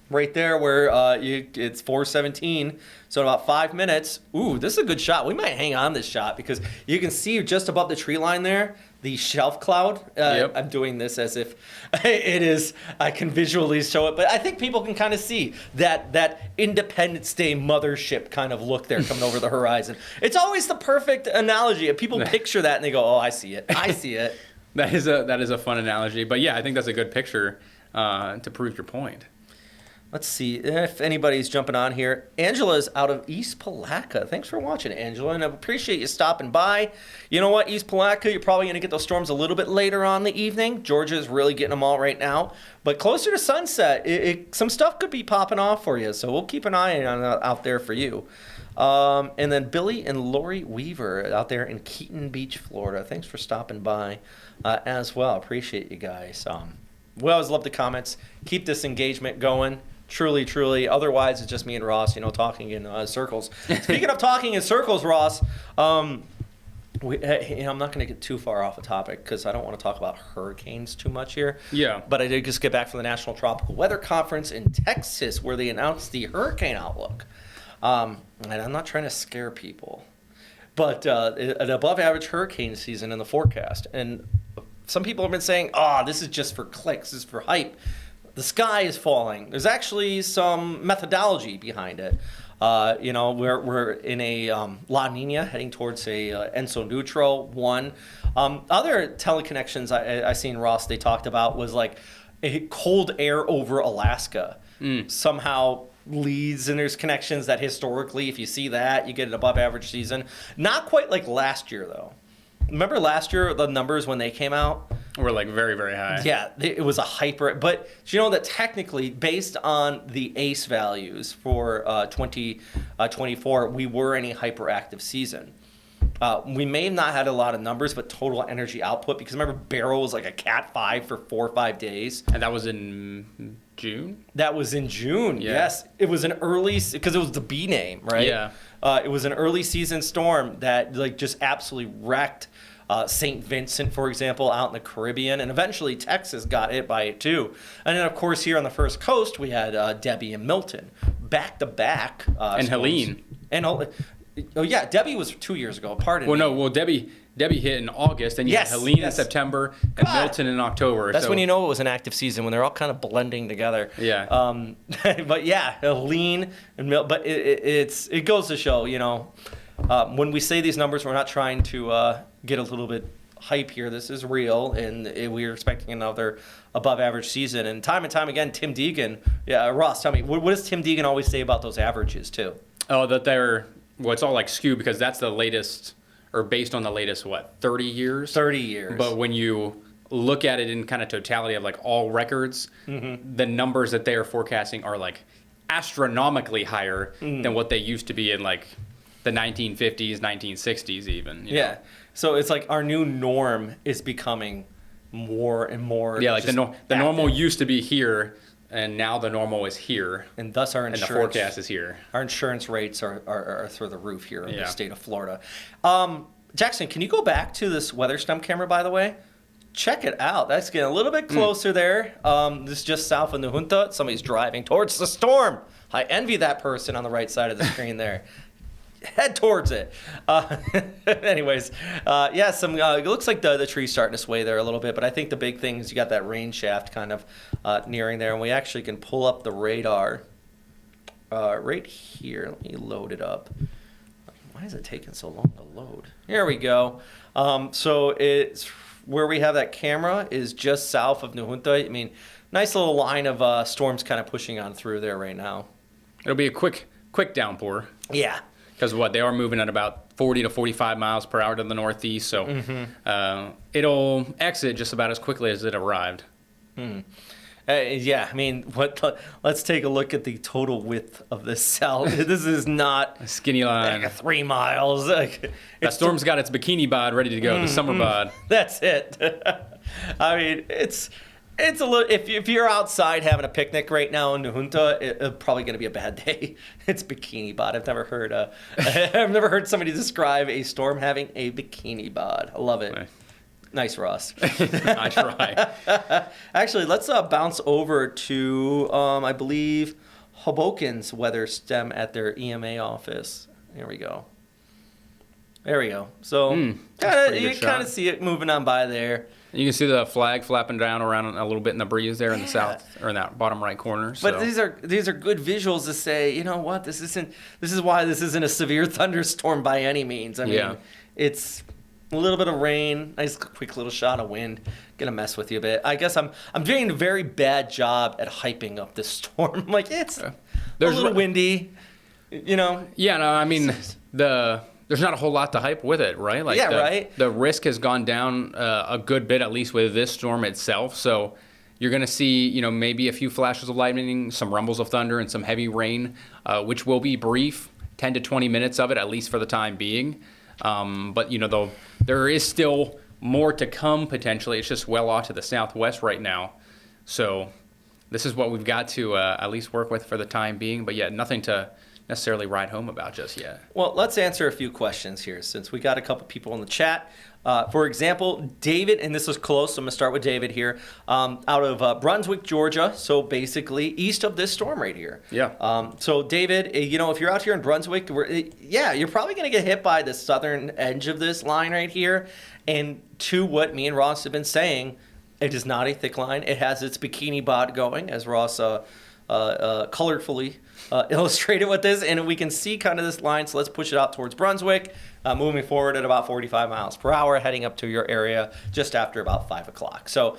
S2: Right there where it's 4:17, so in about 5 minutes. Ooh, this is a good shot. We might hang on this shot because you can see just above the tree line there, the shelf cloud.
S3: Yep.
S2: I'm doing this as if it is, I can visually show it, but I think people can kind of see that Independence Day mothership kind of look there coming over the horizon. It's always the perfect analogy. People picture that and they go, oh, I see it. I see it.
S3: That is a fun analogy. But yeah, I think that's a good picture to prove your point.
S2: Let's see if anybody's jumping on here. Angela's out of East Palatka. Thanks for watching, Angela, and I appreciate you stopping by. You know what, East Palatka, you're probably going to get those storms a little bit later on in the evening. Georgia's really getting them all right now. But closer to sunset, some stuff could be popping off for you, so we'll keep an eye on out there for you. And then Billy and Lori Weaver out there in Keaton Beach, Florida. Thanks for stopping by as well. Appreciate you guys. We always love the comments. Keep this engagement going. Truly, truly. Otherwise, it's just me and Ross, talking in circles. Speaking of talking in circles, Ross, I'm not going to get too far off the topic because I don't want to talk about hurricanes too much here.
S3: Yeah.
S2: But I did just get back from the National Tropical Weather Conference in Texas where they announced the hurricane outlook. And I'm not trying to scare people, but an above-average hurricane season in the forecast. And some people have been saying, this is just for clicks, this is for hype. The sky is falling. There's actually some methodology behind it. We're in a La Nina heading towards a ENSO neutral one. Other teleconnections I seen, Ross, they talked about was like a cold air over Alaska. Somehow leads, and there's connections that historically, if you see that, you get an above average season. Not quite like last year, though. Remember last year, the numbers when they came out?
S3: Were like very, very high.
S2: Yeah, it was a hyper. But you know that technically, based on the ACE values for 2024, we were in a hyperactive season. We may have not had a lot of numbers, but total energy output, because remember, Barrow was like a Cat 5 for 4 or 5 days.
S3: And that was in June?
S2: That was in June,
S3: Yeah.
S2: yes. It was an early, because it was the B name, right?
S3: Yeah.
S2: It was an early season storm that like just absolutely wrecked St. Vincent, for example, out in the Caribbean, and eventually Texas got hit by it too. And then, of course, here on the First Coast, we had Debbie and Milton, back-to-back.
S3: And
S2: storms.
S3: Helene.
S2: And oh yeah, Debbie was 2 years ago. Pardon
S3: Well,
S2: me.
S3: no, well, Debbie hit in August, and you
S2: Yes,
S3: had Helene
S2: yes.
S3: in September, and
S2: God.
S3: Milton in October.
S2: That's
S3: so,
S2: when you know it was an active season, when they're all kind of blending together.
S3: Yeah.
S2: But yeah, Helene and but it goes to show, when we say these numbers, we're not trying to get a little bit hype here. This is real, and we're expecting another above average season. And time again, Tim Deegan. Yeah, Ross, tell me, what does Tim Deegan always say about those averages too?
S3: Oh, that it's all like skewed because that's the latest, or based on the latest, 30 years?
S2: 30 years.
S3: But when you look at it in kind of totality of like all records, the numbers that they are forecasting are like astronomically higher than what they used to be in like the 1950s, 1960s even. You know?
S2: Yeah. So it's like our new norm is becoming more and more.
S3: Yeah, like the
S2: just
S3: normal
S2: active.
S3: used to be here, and now the normal is here,
S2: And thus our
S3: and
S2: insurance.
S3: the forecast is here.
S2: Our insurance rates are through the roof here in the
S3: Yeah.
S2: state of Florida. Jackson, can you go back to this weather stump camera, by the way? Check it out. That's getting a little bit closer there. This is just south of the Junta. Somebody's driving towards the storm. I envy that person on the right side of the screen there. Head towards it. Anyways, it looks like the tree's starting to sway there a little bit, but I think the big thing is you got that rain shaft kind of nearing there, and we actually can pull up the radar right here. Let me load it up. Why is it taking so long to load? Here we go. So it's where we have that camera is just south of Nahunta. I mean, nice little line of storms kind of pushing on through there right now.
S3: It'll be a quick downpour.
S2: Yeah.
S3: Because they are moving at about 40 to 45 miles per hour to the northeast, so it'll exit just about as quickly as it arrived.
S2: Yeah, I mean, let's take a look at the total width of this cell. This is not
S3: A skinny line.
S2: like 3 miles.
S3: That storm's got its bikini bod ready to go, the summer bod.
S2: That's it. I mean, it's a little. If you're outside having a picnic right now in Nahunta, it's probably going to be a bad day. It's bikini bod. I've never heard somebody describe a storm having a bikini bod. I love it. Nice, Ross.
S3: I try.
S2: Actually, let's bounce over to I believe Hoboken's weather stem at their EMA office. Here we go. There we go. So you kind of see it moving on by there.
S3: You can see the flag flapping down around a little bit in the breeze there in the south, or in that bottom right corner.
S2: But these are good visuals to say, you know what, this is why this isn't a severe thunderstorm by any means. I mean, it's a little bit of rain, nice quick little shot of wind, gonna mess with you a bit. I guess I'm doing a very bad job at hyping up this storm. Like it's a little windy, you know.
S3: Yeah, no, I mean there's not a whole lot to hype with it, right? Like
S2: right.
S3: The risk has gone down a good bit, at least with this storm itself. So you're going to see, maybe a few flashes of lightning, some rumbles of thunder, and some heavy rain, which will be brief, 10 to 20 minutes of it, at least for the time being. But, though there is still more to come potentially. It's just well off to the southwest right now. So this is what we've got to at least work with for the time being. But, nothing to necessarily ride home about just yet.
S2: Well, let's answer a few questions here since we got a couple people in the chat. For example, David, and this is close, so I'm going to start with David here, out of Brunswick, Georgia, so basically east of this storm right here.
S3: Yeah.
S2: So David, if you're out here in Brunswick, you're probably going to get hit by the southern edge of this line right here. And to what me and Ross have been saying, it is not a thick line. It has its bikini bod going, as Ross colorfully illustrated with this, and we can see kind of this line. So let's push it out towards Brunswick, moving forward at about 45 miles per hour, heading up to your area just after about 5 o'clock. So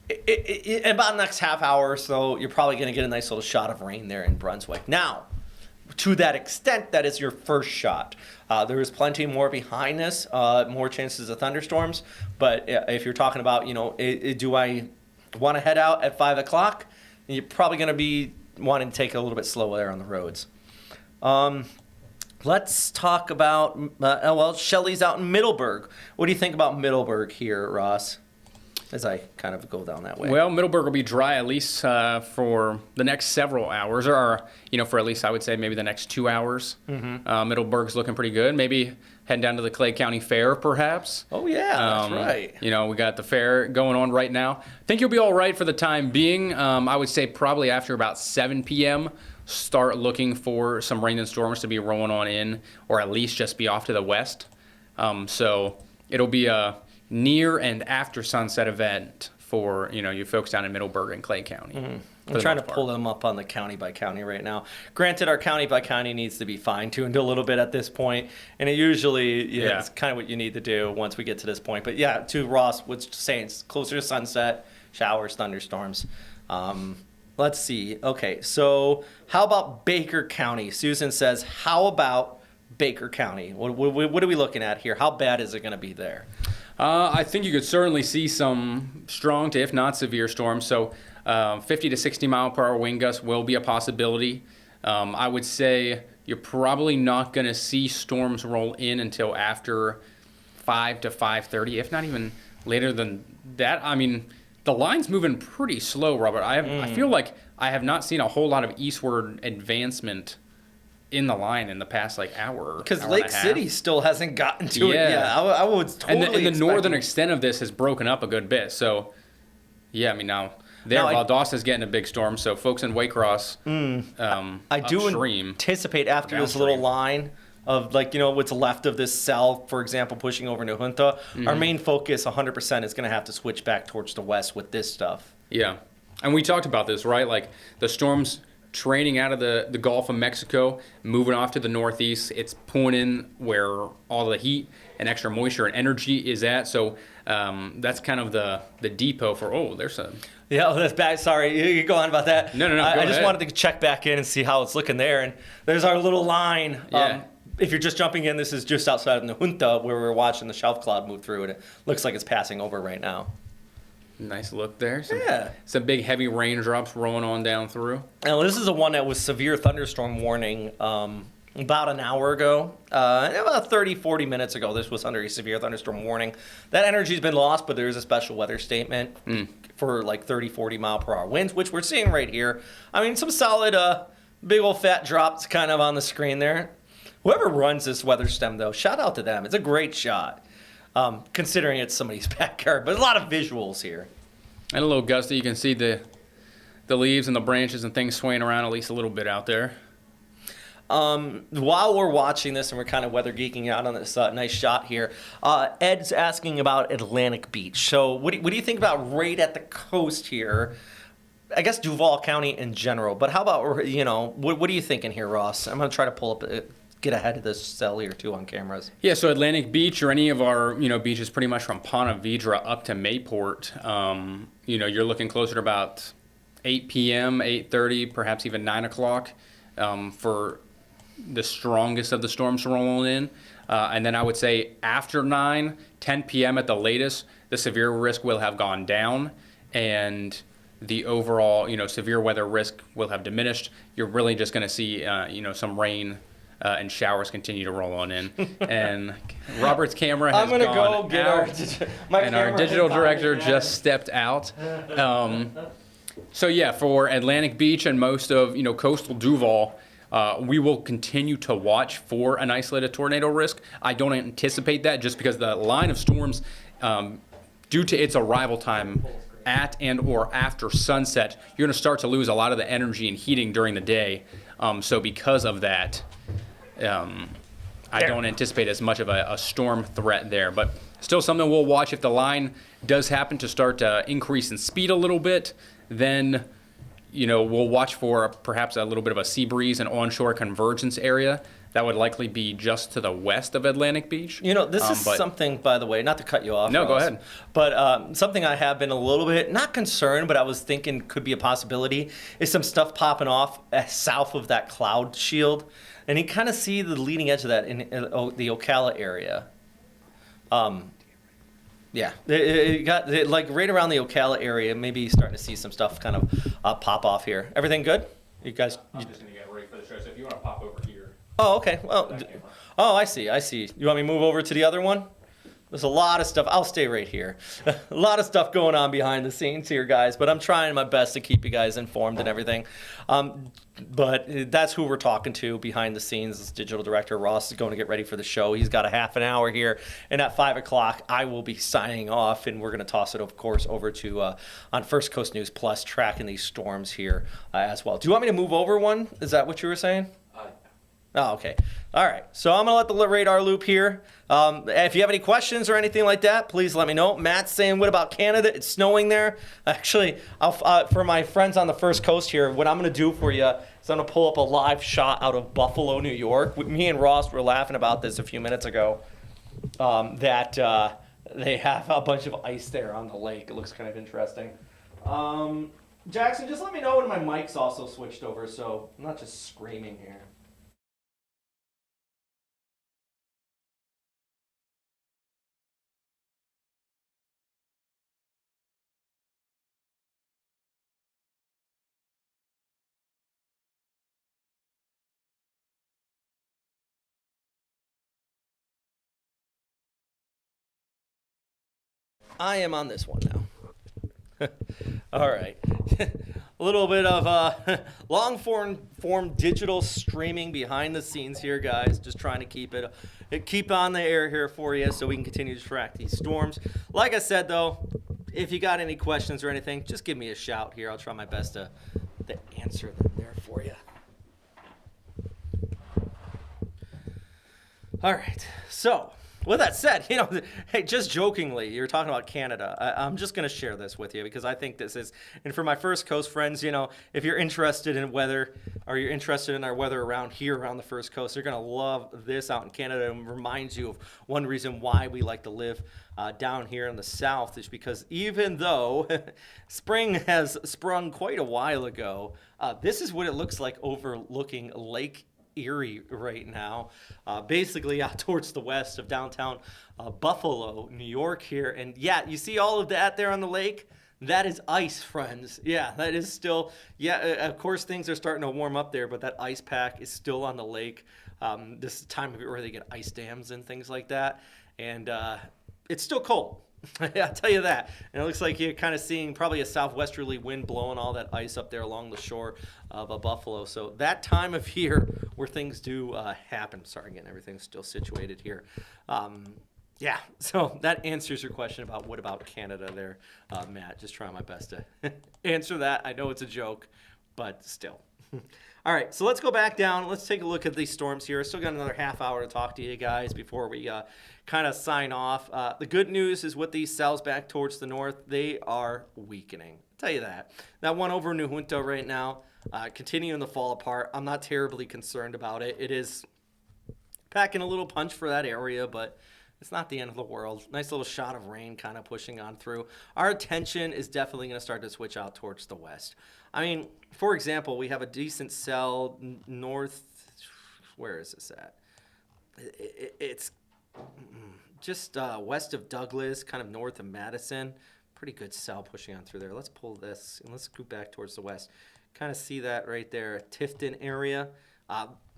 S2: in about the next half hour or so, you're probably going to get a nice little shot of rain there in Brunswick. Now, to that extent, that is your first shot. There is plenty more behind this, more chances of thunderstorms. But if you're talking about, do I want to head out at 5 o'clock? You're probably going to be wanting to take it a little bit slower there on the roads. Let's talk about, Shelley's out in Middleburg. What do you think about Middleburg here, Ross, as I kind of go down that way?
S3: Well, Middleburg will be dry at least for the next several hours, or, for at least I would say maybe the next 2 hours. Middleburg's looking pretty good. Maybe heading down to the Clay County Fair, perhaps.
S2: Oh, yeah, that's right.
S3: We got the fair going on right now. I think you'll be all right for the time being. I would say probably after about 7 p.m., start looking for some rain and storms to be rolling on in, or at least just be off to the west. So it'll be a near and after sunset event for you folks down in Middleburg and Clay County.
S2: I'm trying to pull them up on the county by county right now. Granted, our county by county needs to be fine-tuned a little bit at this point, and it usually it's kind of what you need to do once we get to this point. But yeah, to Ross, what's saying, it's closer to sunset, showers, thunderstorms. Let's see. Okay, so how about Baker County? Susan says, how about Baker County? What are we looking at here? How bad is it going to be there?
S3: I think you could certainly see some strong to, if not severe, storms. So 50 to 60 mile per hour wind gusts will be a possibility. I would say you're probably not going to see storms roll in until after 5 to 5:30, if not even later than that. I mean, the line's moving pretty slow, Robert. I feel like I have not seen a whole lot of eastward advancement in the line in the past hour.
S2: Because Lake City still hasn't gotten to it yet. I would totally
S3: and the northern extent of this has broken up a good bit. So, yeah, I mean, now Valdosta's getting a big storm. So folks in Waycross,
S2: I do anticipate after this little line of what's left of this cell, for example, pushing over into Junta, our main focus 100% is going to have to switch back towards the west with this stuff.
S3: Yeah. And we talked about this, right? Like the storms training out of the Gulf of Mexico, moving off to the northeast. It's pulling in where all the heat and extra moisture and energy is at. So that's kind of the depot for, there's a...
S2: Yeah, that's bad. Sorry, you go on about that.
S3: No.
S2: I just wanted to check back in and see how it's looking there. And there's our little line.
S3: Yeah.
S2: If you're just jumping in, this is just outside of the Junta where we're watching the shelf cloud move through, and it looks like it's passing over right now.
S3: Nice look there. Some big heavy raindrops rolling on down through.
S2: Now, this is the one that was severe thunderstorm warning about an hour ago. About 30, 40 minutes ago, this was under a severe thunderstorm warning. That energy's been lost, but there is a special weather statement for 30, 40 mile per hour winds, which we're seeing right here. I mean, some solid big old fat drops kind of on the screen there. Whoever runs this weather stem, though, shout out to them. It's a great shot, considering it's somebody's backyard. But a lot of visuals here.
S3: And a little gusty. You can see the leaves and the branches and things swaying around at least a little bit out there.
S2: While we're watching this and we're kind of weather geeking out on this nice shot here, Ed's asking about Atlantic Beach. So what do you think about right at the coast here? I guess Duval County in general. But how about, what are you thinking here, Ross? I'm going to try to pull up... get ahead of this cell here too on cameras.
S3: Yeah, so Atlantic Beach or any of our beaches pretty much from Ponte Vedra up to Mayport, you're looking closer to about 8 p.m., 8:30, perhaps even 9 o'clock for the strongest of the storms rolling in. And then I would say after 9, 10 p.m. at the latest, the severe risk will have gone down and the overall severe weather risk will have diminished. You're really just going to see some rain and showers continue to roll on in. And Robert's camera has gone out, our digital director just stepped out. So yeah, for Atlantic Beach and most of coastal Duval, we will continue to watch for an isolated tornado risk. I don't anticipate that just because the line of storms, due to its arrival time at and or after sunset, you're going to start to lose a lot of the energy and heating during the day. So because of that, I don't anticipate as much of a storm threat there, but still something we'll watch. If the line does happen to start to increase in speed a little bit, then we'll watch for perhaps a little bit of a sea breeze and onshore convergence area. That would likely be just to the west of Atlantic Beach.
S2: This is something, by the way, not to cut you off.
S3: No,
S2: Ross,
S3: go ahead.
S2: But something I have been a little bit, not concerned, but I was thinking could be a possibility, is some stuff popping off south of that cloud shield. And you kind of see the leading edge of that in the Ocala area. Yeah, it got right around the Ocala area, maybe starting to see some stuff kind of pop off here. Everything good? You guys?
S3: I'm just going to get ready for the show, so if you want to pop over here.
S2: Oh, okay. Well, oh, I see. I see. You want me to move over to the other one? There's a lot of stuff. I'll stay right here. A lot of stuff going on behind the scenes here, guys, but I'm trying my best to keep you guys informed and everything. But that's who we're talking to behind the scenes. This digital director Ross is going to get ready for the show. He's got a half an hour here, and at 5 o'clock, I will be signing off, and we're going to toss it, of course, over to on First Coast News Plus, tracking these storms here as well. Do you want me to move over one? Is that what you were saying? Oh, okay. All right. So I'm going to let the radar loop here. If you have any questions or anything like that, please let me know. Matt's saying, what about Canada? It's snowing there. Actually, for my friends on the First Coast here, what I'm going to do for you is I'm going to pull up a live shot out of Buffalo, New York. Me and Ross were laughing about this a few minutes ago, that they have a bunch of ice there on the lake. It looks kind of interesting. Jackson, just let me know when my mic's also switched over so I'm not just screaming here. I am on this one now. All right. A little bit of long form digital streaming behind the scenes here, guys. Just trying to keep on the air here for you so we can continue to track these storms. Like I said, though, if you got any questions or anything, just give me a shout here. I'll try my best to answer them there for you. All right. So, with that said, hey, just jokingly, you're talking about Canada. I'm just going to share this with you because I think this is, and for my First Coast friends, if you're interested in weather or you're interested in our weather around here, around the First Coast, you're going to love this out in Canada and reminds you of one reason why we like to live down here in the South is because even though spring has sprung quite a while ago, this is what it looks like overlooking Lake Erie right now, basically out towards the west of downtown Buffalo, New York here. And yeah, you see all of that there on the lake? That is ice, friends. Yeah, that is still, of course things are starting to warm up there, but that ice pack is still on the lake. This is the time of year where they get ice dams and things like that. And it's still cold. I'll tell you that. And it looks like you're kind of seeing probably a southwesterly wind blowing all that ice up there along the shore of Buffalo. So that time of year where things do happen. Sorry, again, everything's still situated here. So that answers your question about what about Canada there, Matt. Just trying my best to answer that. I know it's a joke, but still. All right, so let's go back down. Let's take a look at these storms here. Still got another half hour to talk to you guys before we kind of sign off. The good news is with these cells back towards the north, they are weakening. I'll tell you that. That one over New Junta right now, continuing to fall apart. I'm not terribly concerned about it. It is packing a little punch for that area, but it's not the end of the world. Nice little shot of rain kind of pushing on through. Our attention is definitely going to start to switch out towards the west. I mean, for example, we have a decent cell north. Where is this at? It's just west of Douglas, kind of north of Madison. Pretty good cell pushing on through there. Let's pull this and let's scoot back towards the west. Kind of see that right there, Tifton area.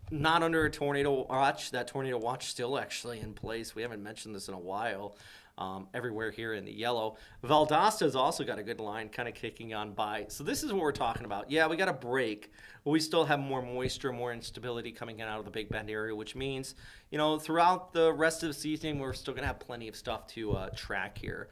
S2: Not under a tornado watch. That tornado watch still actually in place. We haven't mentioned this in a while. Everywhere here in the yellow. Valdosta's also got a good line kind of kicking on by. So this is what we're talking about. Yeah, we got a break, but we still have more moisture, more instability coming in out of the Big Bend area, which means, throughout the rest of the season, we're still going to have plenty of stuff to track here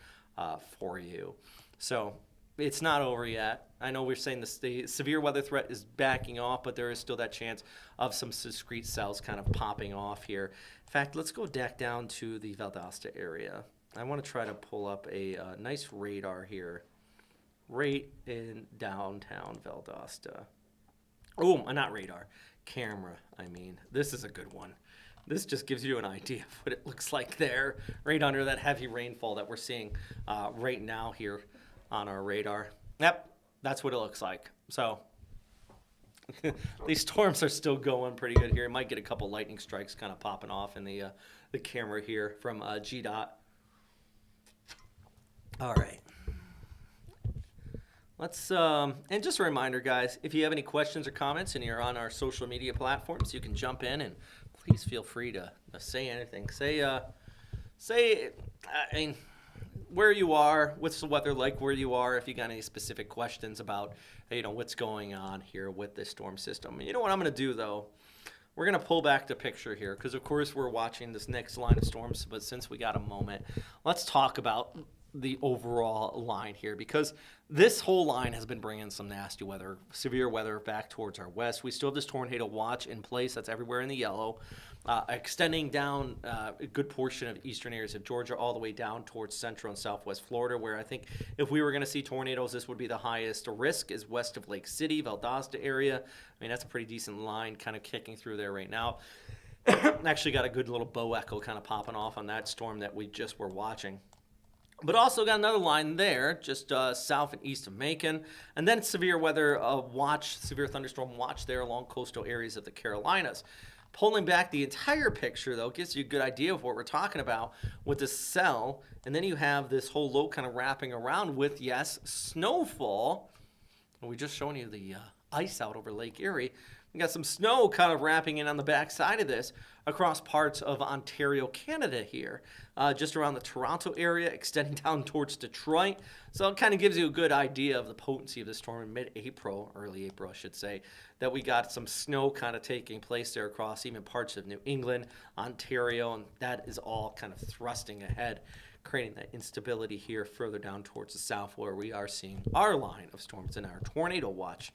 S2: for you. So it's not over yet. I know we're saying the severe weather threat is backing off, but there is still that chance of some discrete cells kind of popping off here. In fact, let's go back down to the Valdosta area. I want to try to pull up a nice radar here, right in downtown Valdosta. Oh, not radar, camera, I mean. This is a good one. This just gives you an idea of what it looks like there, right under that heavy rainfall that we're seeing right now here on our radar. Yep, that's what it looks like. So these storms are still going pretty good here. You might get a couple lightning strikes kind of popping off in the camera here from GDOT. All right. And just a reminder, guys, if you have any questions or comments and you're on our social media platforms, you can jump in and please feel free to say anything. I mean, where you are, what's the weather like where you are, if you got any specific questions about, what's going on here with this storm system. You know what I'm going to do, though? We're going to pull back the picture here because, of course, we're watching this next line of storms. But since we got a moment, let's talk about the overall line here, because this whole line has been bringing some nasty weather, severe weather back towards our west. We still have this tornado watch in place. That's everywhere in the yellow, extending down a good portion of eastern areas of Georgia all the way down towards central and southwest Florida, where I think if we were going to see tornadoes, this would be the highest risk, is west of Lake City, Valdosta area. I mean, that's a pretty decent line kind of kicking through there right now. Actually got a good little bow echo kind of popping off on that storm that we just were watching. But also got another line there, just south and east of Macon. And then severe weather watch, severe thunderstorm watch there along coastal areas of the Carolinas. Pulling back the entire picture, though, gives you a good idea of what we're talking about with this cell. And then you have this whole low kind of wrapping around with, yes, snowfall. And we're just showing you the ice out over Lake Erie. We got some snow kind of wrapping in on the back side of this across parts of Ontario, Canada here, just around the Toronto area, extending down towards Detroit. So it kind of gives you a good idea of the potency of the storm in mid-April, early April, I should say, that we got some snow kind of taking place there across even parts of New England, Ontario, and that is all kind of thrusting ahead, creating that instability here further down towards the south, where we are seeing our line of storms in our tornado watch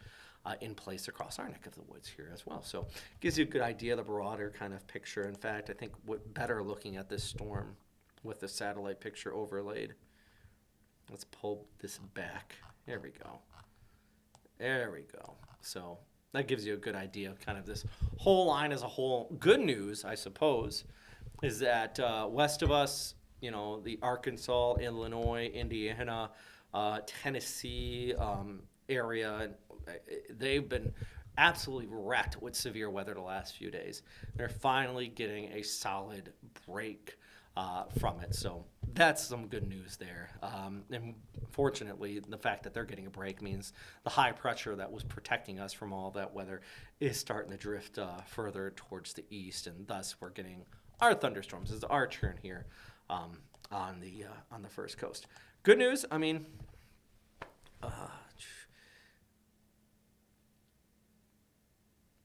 S2: in place across our neck of the woods here as well. So it gives you a good idea of the broader kind of picture. In fact, I think what better looking at this storm with the satellite picture overlaid. Let's pull this back. There we go. There we go. So that gives you a good idea of kind of this whole line as a whole. Good news, I suppose, is that west of us, the Arkansas, Illinois, Indiana, Tennessee area, they've been absolutely wrecked with severe weather the last few days. They're finally getting a solid break from it. So that's some good news there. And fortunately, the fact that they're getting a break means the high pressure that was protecting us from all that weather is starting to drift further towards the east, and thus we're getting our thunderstorms. It's our turn here on the First Coast. Good news, I mean,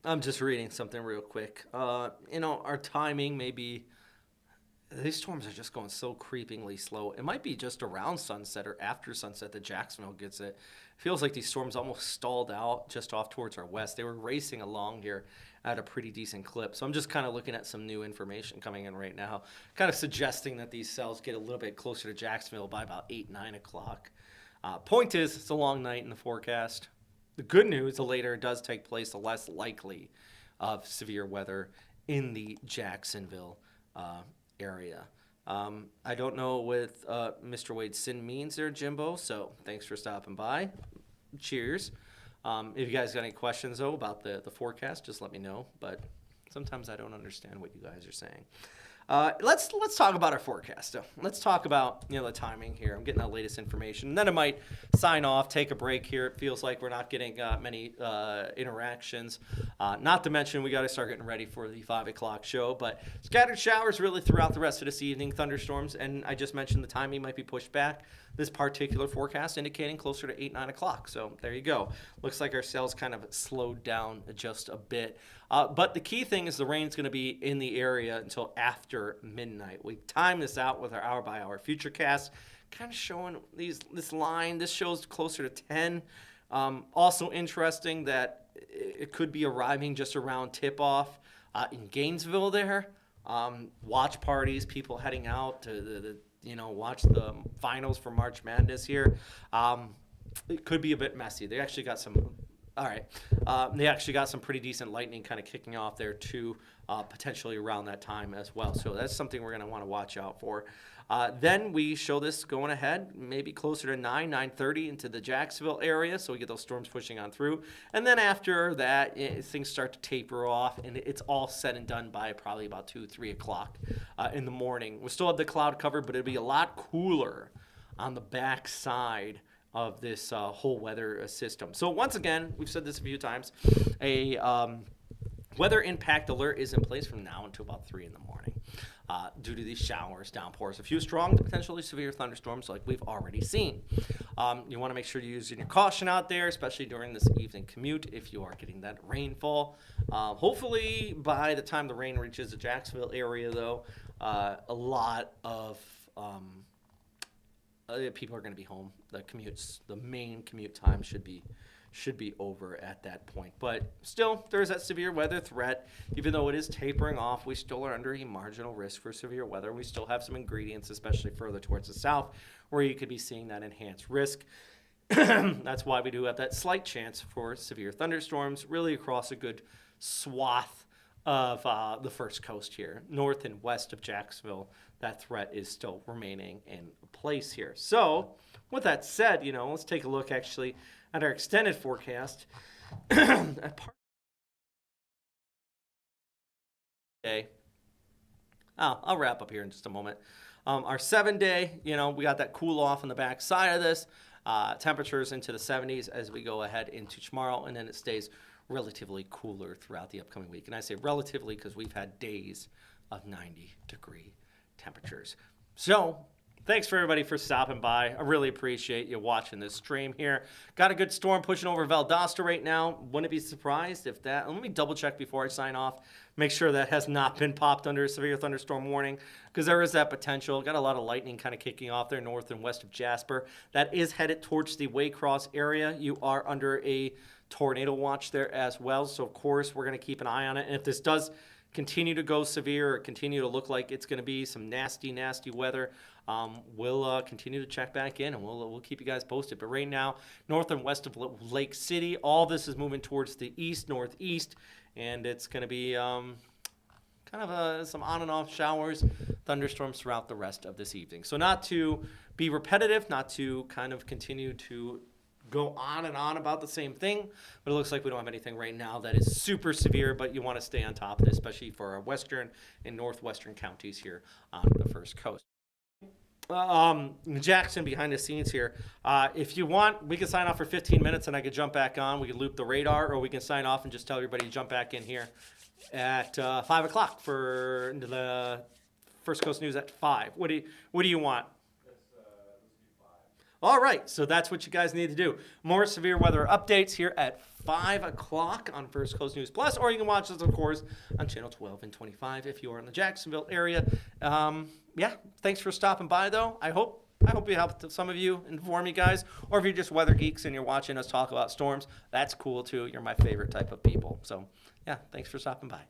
S2: I'm just reading something real quick. Our timing may be, these storms are just going so creepingly slow. It might be just around sunset or after sunset that Jacksonville gets it. It feels like these storms almost stalled out just off towards our west. They were racing along here at a pretty decent clip. So I'm just kind of looking at some new information coming in right now, kind of suggesting that these cells get a little bit closer to Jacksonville by about 8, 9 o'clock. Point is, it's a long night in the forecast. The good news, the later it does take place, the less likely of severe weather in the Jacksonville area. I don't know what Mr. Wade's sin means there, Jimbo, so thanks for stopping by. Cheers. If you guys got any questions, though, about the forecast, just let me know. But sometimes I don't understand what you guys are saying. Let's talk about our forecast. Let's talk about the timing here. I'm getting the latest information, and then I might sign off, take a break here. It feels like we're not getting many interactions. Not to mention we got to start getting ready for the 5 o'clock show. But scattered showers really throughout the rest of this evening, thunderstorms, and I just mentioned the timing might be pushed back. This particular forecast indicating closer to 8, 9 o'clock. So there you go. Looks like our cells kind of slowed down just a bit. But the key thing is the rain's going to be in the area until after midnight. We time this out with our hour-by-hour futurecast, kind of showing this line. This shows closer to 10. Also interesting that it could be arriving just around tip-off in Gainesville there. Watch parties, people heading out to watch the finals for March Madness here. It could be a bit messy. They actually got some. All right. They actually got some pretty decent lightning kind of kicking off there, too, potentially around that time as well. So that's something we're going to want to watch out for. Then we show this going ahead, maybe closer to 9:30 into the Jacksonville area, so we get those storms pushing on through. And then after that, things start to taper off, and it's all said and done by probably about 2, 3 o'clock in the morning. We still have the cloud cover, but it'll be a lot cooler on the back side of this whole weather system. So once again, we've said this a few times, a weather impact alert is in place from now until about 3 in the morning due to these showers, downpours, a few strong to potentially severe thunderstorms like we've already seen. You want to make sure you're using your caution out there, especially during this evening commute if you are getting that rainfall. Hopefully by the time the rain reaches the Jacksonville area, though, a lot of people are going to be home. The main commute time should be over at that point. But still, there's that severe weather threat. Even though it is tapering off, we still are under a marginal risk for severe weather. We still have some ingredients, especially further towards the south, where you could be seeing that enhanced risk. That's why we do have that slight chance for severe thunderstorms, really across a good swath of the first coast here, north and west of Jacksonville. That threat is still remaining in place here. So, with that said, let's take a look actually at our extended forecast. I'll wrap up here in just a moment. Our 7-day, we got that cool off on the back side of this. Temperatures into the 70s as we go ahead into tomorrow, and then it stays relatively cooler throughout the upcoming week. And I say relatively because we've had days of 90-degree temperatures. So, thanks for everybody for stopping by. I really appreciate you watching this stream here. Got a good storm pushing over Valdosta right now. Wouldn't be surprised if that... Let me double check before I sign off. Make sure that has not been popped under a severe thunderstorm warning, because there is that potential. Got a lot of lightning kind of kicking off there north and west of Jasper. That is headed towards the Waycross area. You are under a tornado watch there as well. So, of course, we're going to keep an eye on it. And if this does continue to go severe or continue to look like it's going to be some nasty weather, we'll continue to check back in, and we'll keep you guys posted. But right now, north and west of Lake City, all this is moving towards the east, northeast, and it's going to be kind of some on and off showers, thunderstorms throughout the rest of this evening. So not to be repetitive, not to kind of continue to go on and on about the same thing, but it looks like we don't have anything right now that is super severe, but you want to stay on top of this, especially for our western and northwestern counties here on the first coast. Jackson behind the scenes here. If you want, we can sign off for 15 minutes and I could jump back on. We can loop the radar, or we can sign off and just tell everybody to jump back in here at 5 o'clock for the First Coast News at 5. What do you want? All right, so that's what you guys need to do. More severe weather updates here at 5 o'clock on First Coast News Plus, or you can watch us, of course, on Channel 12 and 25 if you are in the Jacksonville area. Thanks for stopping by, though. I hope we helped some of you, inform you guys, or if you're just weather geeks and you're watching us talk about storms, that's cool, too. You're my favorite type of people. So, thanks for stopping by.